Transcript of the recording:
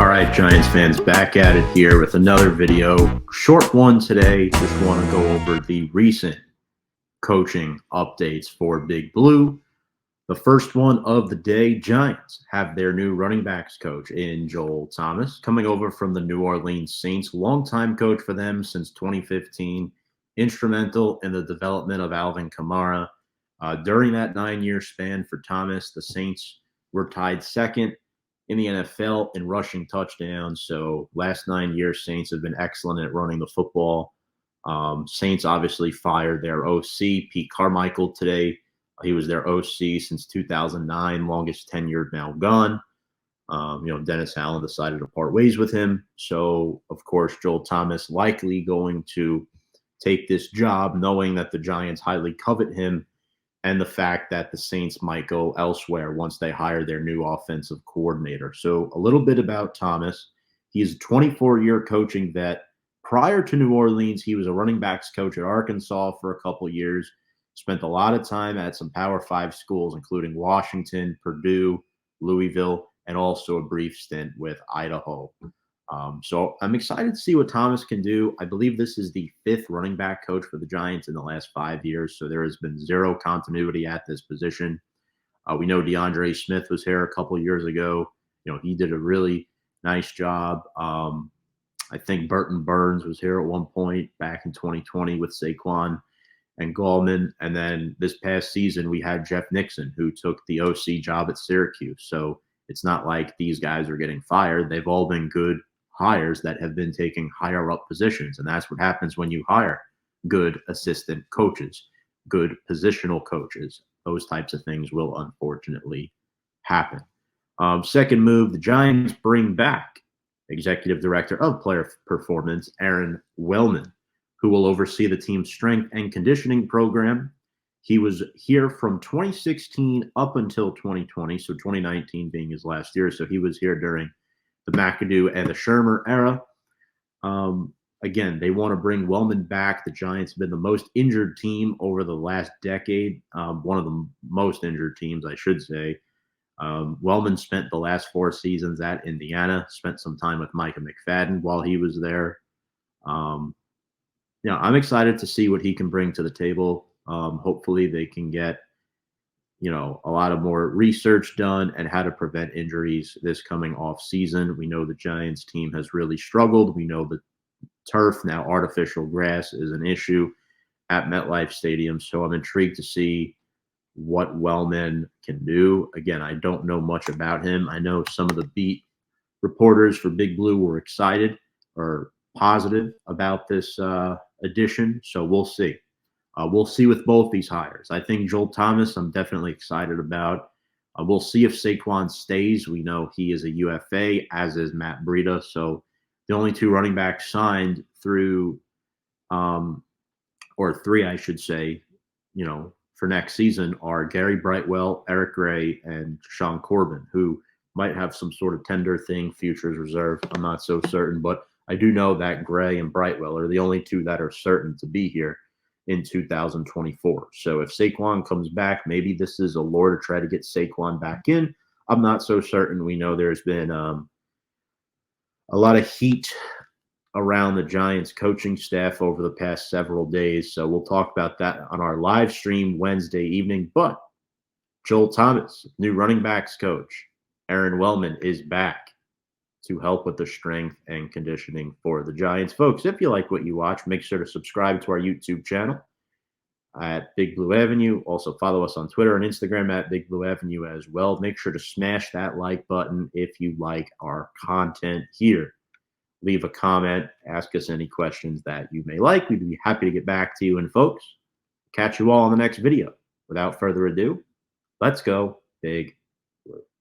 All right, Giants fans, back at it here with another video. Short one today. Just want to go over the recent coaching updates for Big Blue. The first one of the day, Giants have their new running backs coach in Joel Thomas, coming over from the New Orleans Saints, longtime coach for them since 2015, instrumental in the development of Alvin Kamara. During that 9-year span for Thomas, the Saints were tied second in the NFL in rushing touchdowns. So last 9 years, Saints have been excellent at running the football. Saints obviously fired their OC, Pete Carmichael, today. He was their OC since 2009, longest tenured, now gone. Dennis Allen decided to part ways with him. So, of course, Joel Thomas likely going to take this job, knowing that the Giants highly covet him and the fact that the Saints might go elsewhere once they hire their new offensive coordinator. So a little bit about Thomas. He's a 24-year coaching vet. Prior to New Orleans, he was a running backs coach at Arkansas for a couple years. Spent a lot of time at some Power 5 schools, including Washington, Purdue, Louisville, and also a brief stint with Idaho. So I'm excited to see what Thomas can do. I believe this is the 5th running back coach for the Giants in the last 5 years, so there has been zero continuity at this position. We know DeAndre Smith was here a couple years ago. He did a really nice job. I think Burton Burns was here at one point back in 2020 with Saquon and Wellman. And then this past season, we had Jeff Nixon, who took the OC job at Syracuse. So it's not like these guys are getting fired. They've all been good hires that have been taking higher up positions. And that's what happens when you hire good assistant coaches, good positional coaches. Those types of things will unfortunately happen. Second move, the Giants bring back executive director of player performance, Aaron Wellman, who will oversee the team's strength and conditioning program. He was here from 2016 up until 2020, so 2019 being his last year. So he was here during the McAdoo and the Shermer era. Again, they want to bring Wellman back. The Giants have been the most injured team over the last decade, one of the most injured teams, I should say. Wellman spent the last 4 seasons at Indiana, spent some time with Micah McFadden while he was there. I'm excited to see what he can bring to the table. Hopefully they can get a lot of more research done and how to prevent injuries this coming off season. We know the Giants team has really struggled. We know the turf, now artificial grass, is an issue at MetLife Stadium. So I'm intrigued to see what Wellman can do. Again, I don't know much about him. I know some of the beat reporters for Big Blue were excited or positive about this addition. So we'll see. We'll see with both these hires. I think Joel Thomas, I'm definitely excited about. We'll see if Saquon stays. We know he is a UFA, as is Matt Breida. So the only 2 running backs signed through, or 3, I should say, for next season are Gary Brightwell, Eric Gray, and Sean Corbin, who might have some sort of tender thing, futures reserve. I'm not so certain, but I do know that Gray and Brightwell are the only 2 that are certain to be here in 2024. So if Saquon comes back, maybe this is a lure to try to get Saquon back in. I'm not so certain. We know there's been a lot of heat around the Giants coaching staff over the past several days. So we'll talk about that on our live stream Wednesday evening. But Joel Thomas, new running backs coach, Aaron Wellman is back to help with the strength and conditioning for the Giants. Folks, if you like what you watch, make sure to subscribe to our YouTube channel at Big Blue Avenue. Also follow us on Twitter and Instagram at Big Blue Avenue as well. Make sure to smash that like button if you like our content here. Leave a comment, ask us any questions that you may like. We'd be happy to get back to you. And folks, catch you all in the next video. Without further ado, let's go Big Blue.